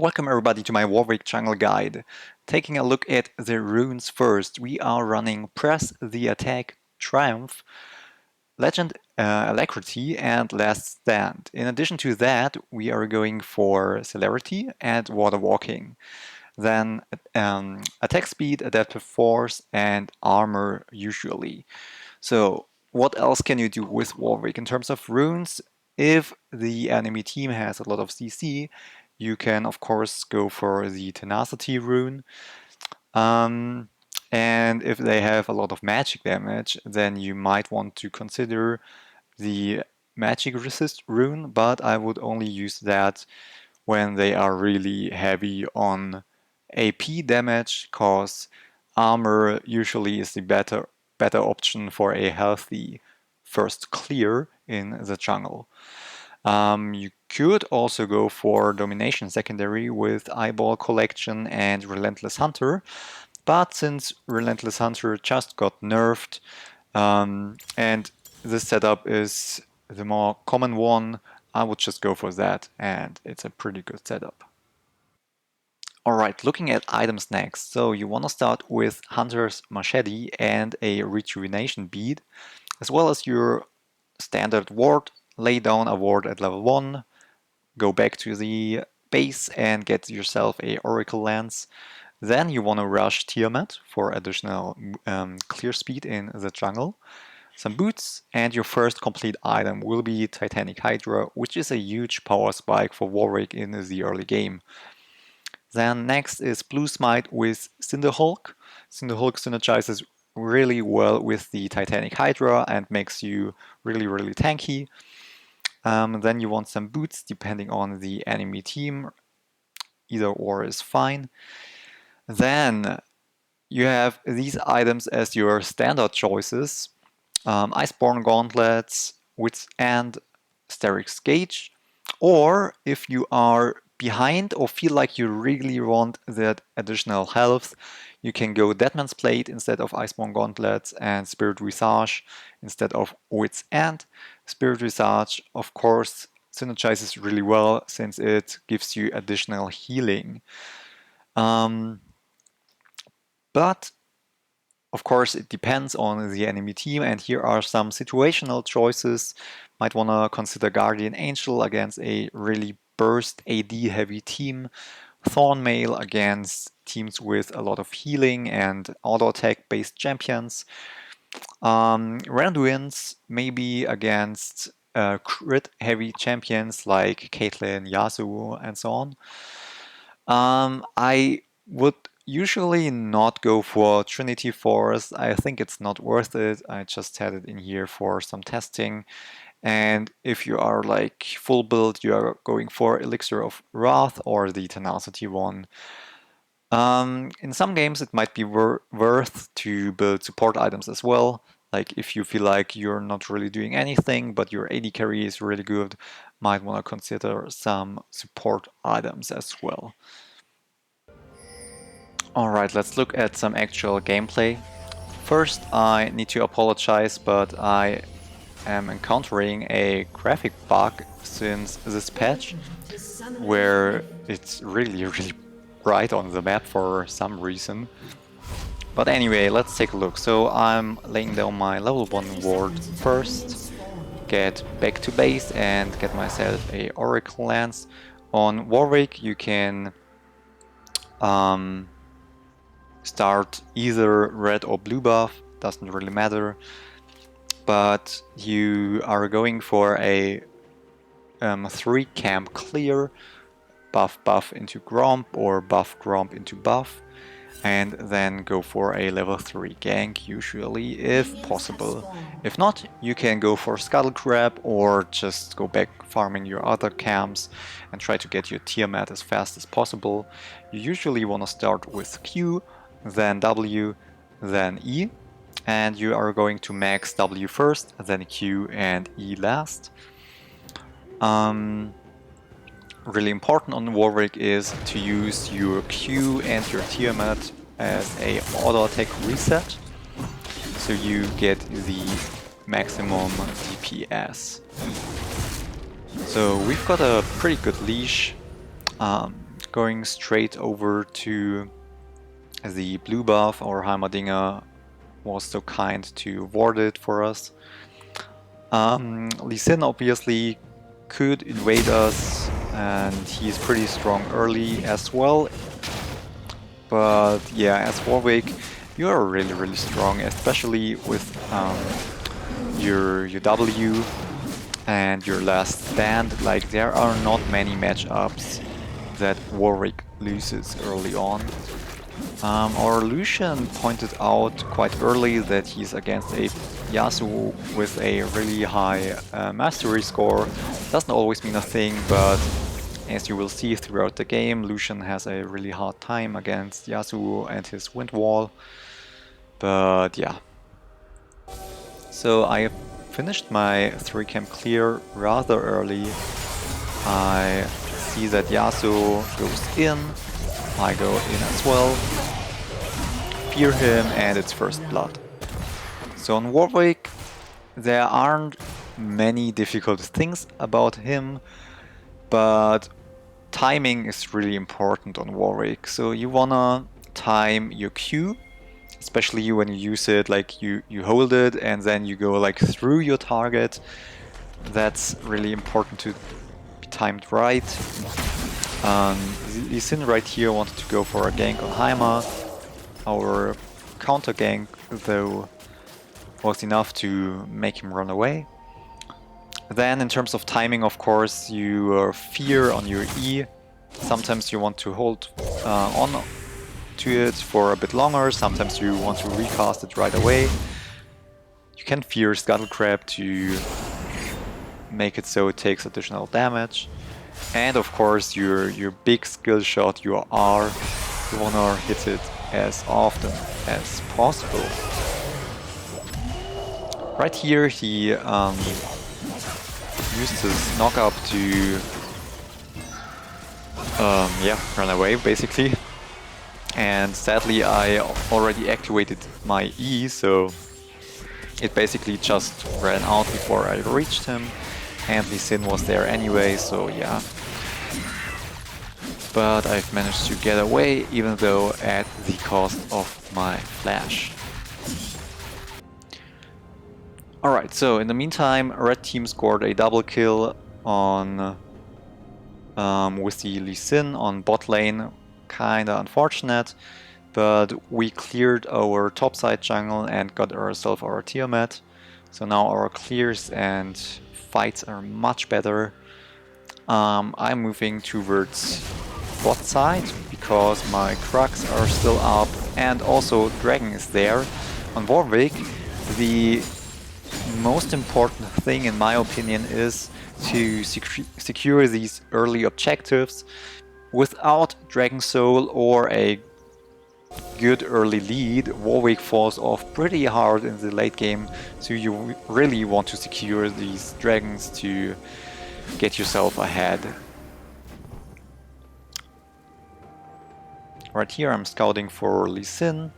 Welcome everybody to my Warwick jungle guide. Taking a look at the runes first, we are running Press the Attack, Triumph, Legend Alacrity and Last Stand. In addition to that, we are going for Celerity and Water Walking. Then Attack Speed, Adaptive Force and Armor usually. So what else can you do with Warwick in terms of runes? If the enemy team has a lot of CC, you can of course go for the Tenacity rune. And if they have a lot of magic damage, then you might want to consider the Magic Resist rune, but I would only use that when they are really heavy on AP damage, cause armor usually is the better option for a healthy first clear in the jungle. You could also go for Domination secondary with Eyeball Collection and Relentless Hunter, but since Relentless Hunter just got nerfed, and this setup is the more common one, I would just go for that, and it's a pretty good setup. Alright, looking at items next. So you want to start with Hunter's Machete and a Rejuvenation Bead, as well as your standard ward. Lay down a ward at level 1, go back to the base and get yourself a Oracle Lance. Then you want to rush Tiamat for additional clear speed in the jungle. Some boots, and your first complete item will be Titanic Hydra, which is a huge power spike for Warwick in the early game. Then next is Blue Smite with Cinderhulk. Cinderhulk synergizes really well with the Titanic Hydra and makes you really tanky. Then you want some boots depending on the enemy team. Either or is fine. Then you have these items as your standard choices. Iceborne Gauntlets, Wits and Steric's Gauge. Or if you are behind or feel like you really want that additional health, you can go Deadman's Plate instead of Iceborne Gauntlets and Spirit Visage instead of Wits and. Spirit Visage, of course, synergizes really well since it gives you additional healing. But of course, it depends on the enemy team, and here are some situational choices. Might want to consider Guardian Angel against a really burst AD heavy team, Thornmail against teams with a lot of healing and auto attack based champions, Randuins maybe against crit heavy champions like Caitlyn, Yasuo, and so on. I would usually not go for Trinity Force. I think it's not worth it. I just had it in here for some testing. And if you are like full build, you are going for Elixir of Wrath or the Tenacity one. In some games it might be worth to build support items as well. Like if you feel like you're not really doing anything, but your AD carry is really good, might want to consider some support items as well. Alright, let's look at some actual gameplay. First, I need to apologize, but I am encountering a graphic bug since this patch, where it's really bright on the map for some reason. But anyway, let's take a look. So I'm laying down my level 1 ward first, get back to base and get myself a Oracle Lance. On Warwick you can start either red or blue buff, doesn't really matter, but you are going for a 3 camp clear, buff into Gromp or buff Gromp into buff, and then go for a level 3 gank usually if possible. If not, you can go for Scuttle Crab or just go back farming your other camps and try to get your Tiamat as fast as possible. You usually want to start with Q, then W, then E, and you are going to max W first, then Q and E last. Really important on Warwick is to use your Q and your Tiamat as a auto attack reset, so you get the maximum DPS. So we've got a pretty good leash. going straight over to the blue buff. Our Heimerdinger was so kind to ward it for us. Lee Sin obviously could invade us, and he's pretty strong early as well. But yeah, as Warwick, you are really strong, especially with your W and your last stand. Like, there are not many matchups that Warwick loses early on. Our Lucian pointed out quite early that he's against a Yasuo with a really high mastery score. Doesn't always mean a thing, but as you will see throughout the game, Lucian has a really hard time against Yasuo and his Wind Wall. But yeah. So I finished my 3 camp clear rather early. I see that Yasuo goes in. I go in as well. Fear him, and it's first blood. So on Warwick, there aren't many difficult things about him, but timing is really important on Warwick. So you wanna time your Q, especially when you use it, like you hold it and then you go like through your target. That's really important to be timed right. Lee Sin right here wanted to go for a gank on Heimer. Our counter gank, though, was enough to make him run away. Then in terms of timing, of course, you fear on your E. Sometimes you want to hold on to it for a bit longer, sometimes you want to recast it right away. You can fear Scuttle Crab to make it so it takes additional damage. And of course your big skill shot, your R, you wanna hit it as often as possible. Right here he used his knock up to run away basically. And sadly I already activated my E, so it basically just ran out before I reached him. And Lee Sin was there anyway, so yeah. But I've managed to get away, even though at the cost of my flash. Alright, so in the meantime, Red Team scored a double kill on with the Lee Sin on bot lane. Kinda unfortunate, but we cleared our topside jungle and got ourselves our Tiamat. So now our clears and fights are much better. I'm moving towards bot side because my Crux are still up and also Dragon is there. On Warwick, the most important thing in my opinion is to secure these early objectives. Without Dragon Soul or a good early lead, Warwick falls off pretty hard in the late game, so you really want to secure these dragons to get yourself ahead. Right here I'm scouting for Lee Sin,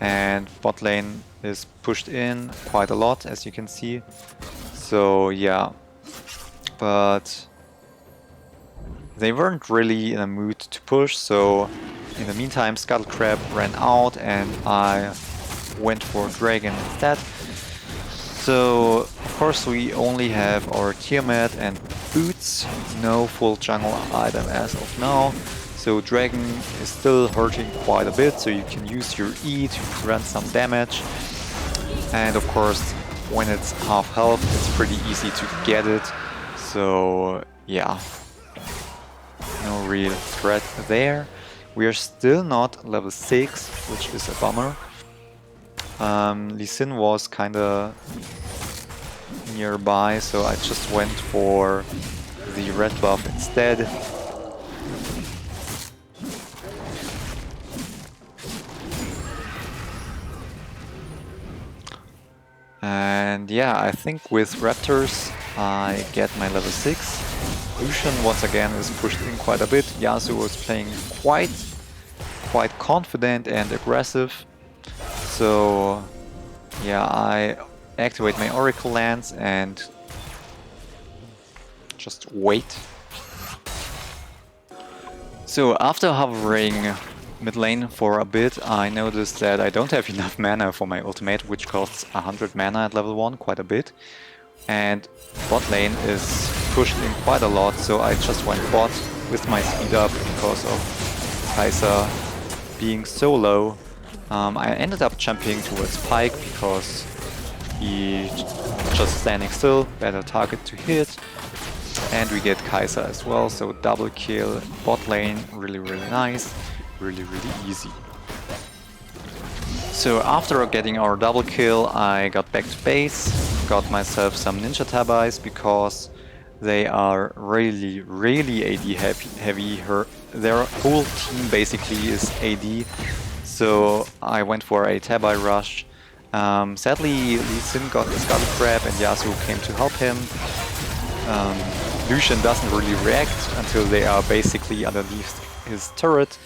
and bot lane is pushed in quite a lot, as you can see. So yeah, but they weren't really in a mood to push, so in the meantime Scuttle Crab ran out and I went for Dragon instead. So of course we only have our Tiamat and Boots, no full jungle item as of now. So Dragon is still hurting quite a bit, so you can use your E to prevent some damage. And of course when it's half health it's pretty easy to get it, so yeah. No real threat there. We are still not level 6, which is a bummer. Lee Sin was kinda nearby, so I just went for the red buff instead. And yeah, I think with Raptors I get my level 6. Lucian once again is pushed in quite a bit. Yasuo is playing quite confident and aggressive. So yeah, I activate my Oracle Lance and just wait. So after hovering mid lane for a bit, I noticed that I don't have enough mana for my ultimate, which costs 100 mana at level 1, quite a bit. And bot lane is pushed in quite a lot, so I just went bot with my speed up because of Kai'Sa being so low. I ended up jumping towards Pyke because he just standing still, better target to hit. And we get Kai'Sa as well, so double kill bot lane, really nice, really easy. So after getting our double kill, I got back to base, got myself some ninja tabais because they are really AD heavy. Their whole team basically is AD, so I went for a tabai rush. Sadly, Lee Sin got the Scuttle Crab and Yasuo came to help him. Lucian doesn't really react until they are basically underneath his turret.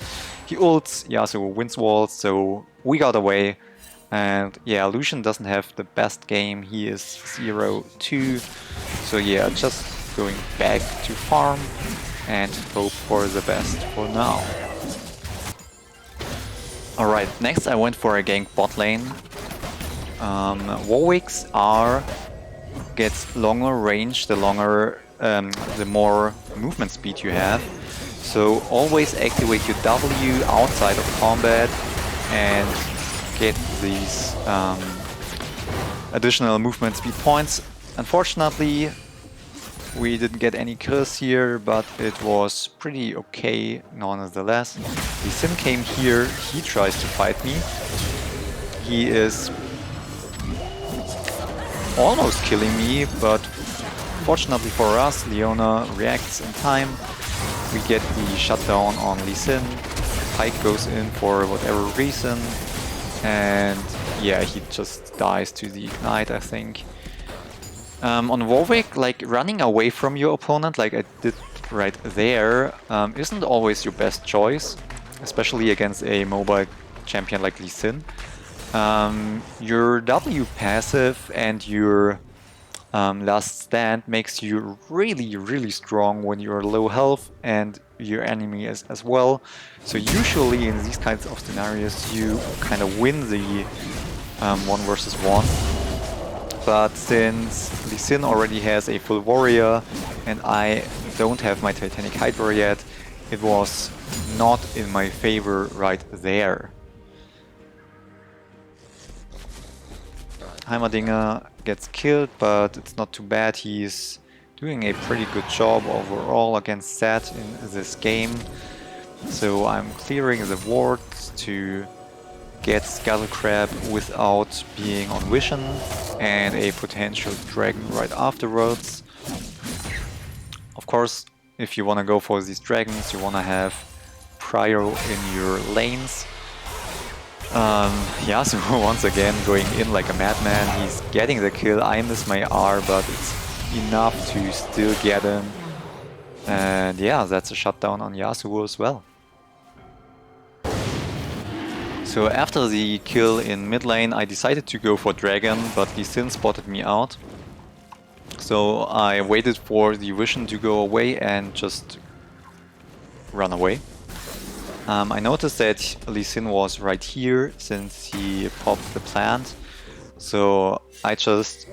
He ults, Yasuo wins walls, so we got away. And yeah, Lucian doesn't have the best game, he is 0-2. So yeah, just going back to farm and hope for the best for now. Alright, next I went for a gank bot lane. Warwick's R gets longer range the more movement speed you have. So always activate your W outside of combat and get these additional movement speed points. Unfortunately, we didn't get any kills here, but it was pretty okay nonetheless. Lee Sin came here, he tries to fight me. He is almost killing me, but fortunately for us, Leona reacts in time. We get the shutdown on Lee Sin. Pyke goes in for whatever reason, and yeah, he just dies to the ignite, I think. On Warwick, like running away from your opponent, like I did right there, isn't always your best choice, especially against a mobile champion like Lee Sin. Your W passive and your last stand makes you really strong when you're low health and your enemy is as well. So usually in these kinds of scenarios you kind of win the 1 versus 1. But since Lee Sin already has a full warrior and I don't have my Titanic Hydra yet, it was not in my favor right there. Heimerdinger gets killed, but it's not too bad. He's doing a pretty good job overall against Zed in this game. So I'm clearing the wards to get Scuttle Crab without being on vision and a potential dragon right afterwards. Of course, if you want to go for these dragons, you want to have prio in your lanes. Yeah, so once again going in like a madman, he's getting the kill. I miss my R, but it's enough to still get him. And yeah, that's a shutdown on Yasuo as well. So after the kill in mid lane, I decided to go for dragon, but Lee Sin spotted me out. So I waited for the vision to go away and just run away. I noticed that Lee Sin was right here since he popped the plant. So I just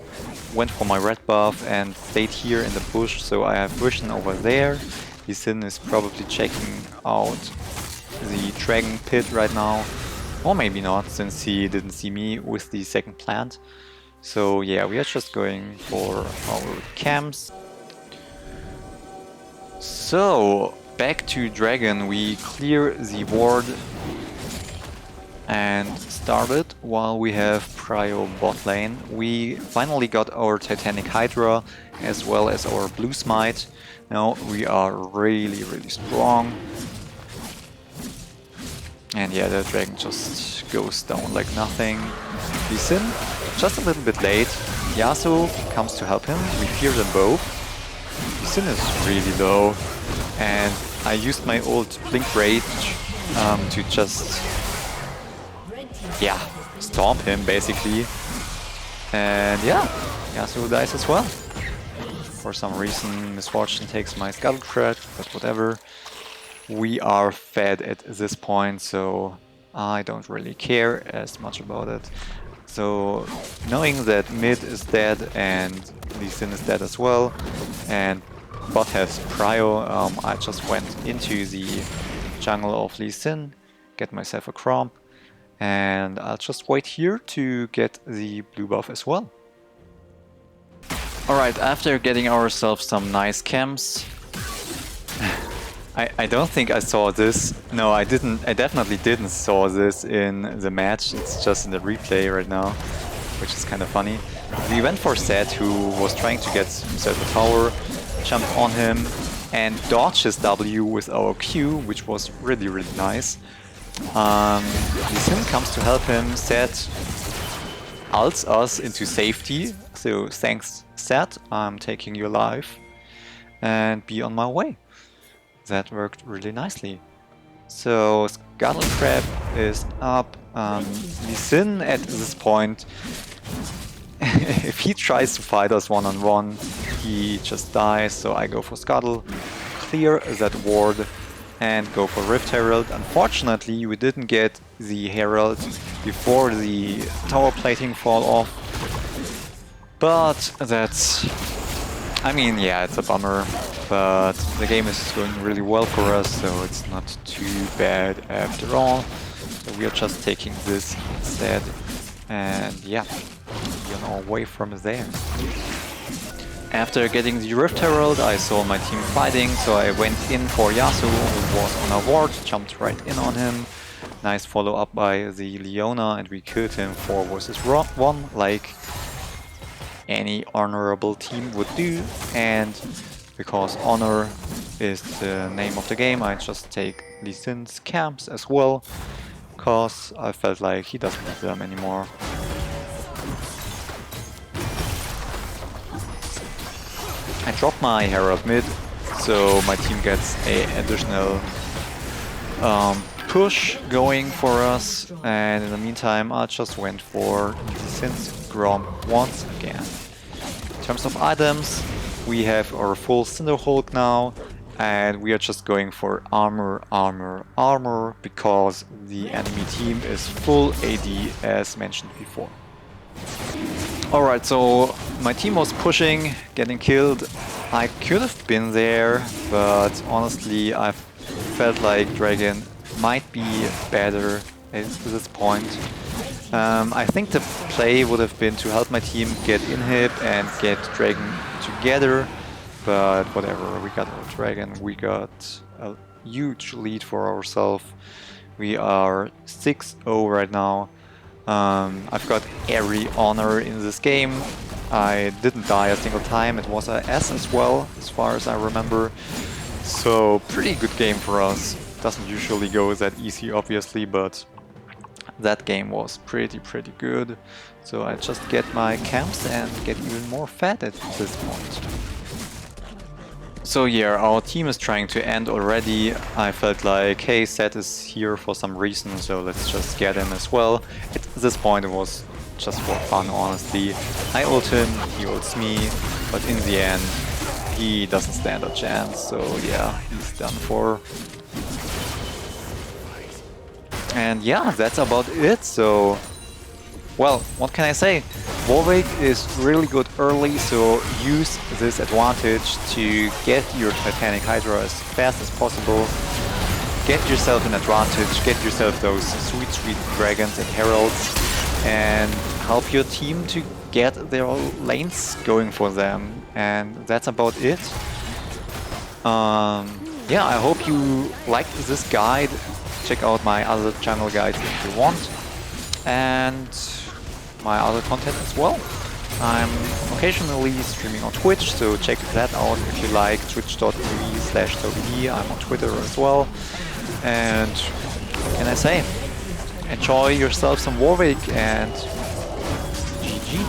went for my red buff and stayed here in the bush, so I have vision over there. Lee Sin is probably checking out the dragon pit right now. Or maybe not, since he didn't see me with the second plant. So yeah, we are just going for our camps. So back to dragon, we clear the ward and started while we have prio bot lane. We finally got our Titanic Hydra as well as our blue smite. Now we are really strong. And yeah, the dragon just goes down like nothing. Lee Sin, just a little bit late. Yasuo comes to help him. We fear them both. Lee Sin is really low. And I used my old Blink Rage to just, yeah, stomp him basically. And yeah, Yasuo dies as For some reason, Misfortune takes my Scuttle Crab, but whatever. we are fed at this point, so I don't really care as much about it. So knowing that mid is dead and Lee Sin is dead as well, and bot has prio, I just went into the jungle of Lee Sin, get myself a cromp, and I'll just wait here to get the blue buff as well. Alright, after getting ourselves some nice camps, I don't think I saw this. No, I didn't. I definitely didn't saw this in the match. It's just in the replay right now, which is kind of funny. We went for Zed, who was trying to get himself a tower, jumped on him, and dodged his W with our Q, which was really, really nice. Lee Sin comes to help him. Zed ults us into safety. So thanks, Zed. I'm taking you alive and be on my way. That worked really nicely. So Scuttle Crab is up. Lee Sin at this point, if he tries to fight us one-on-one, he just dies. So I go for Scuttle, clear that ward, and go for Rift Herald. Unfortunately, we didn't get the Herald before the tower plating fall off. But that's... I mean, yeah, it's a bummer. But the game is going really well for us, so it's not too bad after all. So we are just taking this instead, and yeah, we're on our way from there. After getting the Rift Herald, I saw my team fighting, so I went in for Yasuo, who was on a ward, jumped right in on him. Nice follow up by the Leona, and we killed him 4 versus 1, like any honorable team would do. And because honor is the name of the game, I just take Lee Sin's camps as well, because I felt like he doesn't need them anymore. I dropped my Herald mid, so my team gets an additional push going for us, and in the meantime I just went for Lee Sin's Grom once again. In terms of items, we have our full Cinder Hulk now, and we are just going for armor, armor, armor, because the enemy team is full AD as mentioned before. Alright, so my team was pushing, getting killed. I could have been there, but honestly I felt like Dragon might be better at this point. I think the play would have been to help my team get inhib and get Dragon together, but whatever, we got our Dragon, we got a huge lead for ourselves. We are 6-0 right now. I've got every honor in this game. I didn't die a single time, it was a S as well, as far as I remember. So pretty good game for us. Doesn't usually go that easy obviously, but that game was pretty good. So I just get my camps and get even more fat at this point. So yeah, our team is trying to end already. I felt like, hey, Zed is here for some reason, so let's just get him as well. At this point it was just for fun, honestly. I ult him, he ults me, but in the end he doesn't stand a chance, so yeah, he's done for. And yeah, that's about it. So, well, what can I say? Warwick is really good early, so use this advantage to get your Titanic Hydra as fast as possible. Get yourself an advantage, get yourself those sweet dragons and heralds, and help your team to get their lanes going for them. And that's about it. Yeah, I hope you liked this guide. Check out my other channel guides if you want, and my other content as well. I'm occasionally streaming on Twitch, so check that out if you like, twitch.tv/TobeyD. I'm on Twitter as well. And what can I say? Enjoy yourself some Warwick, and GG.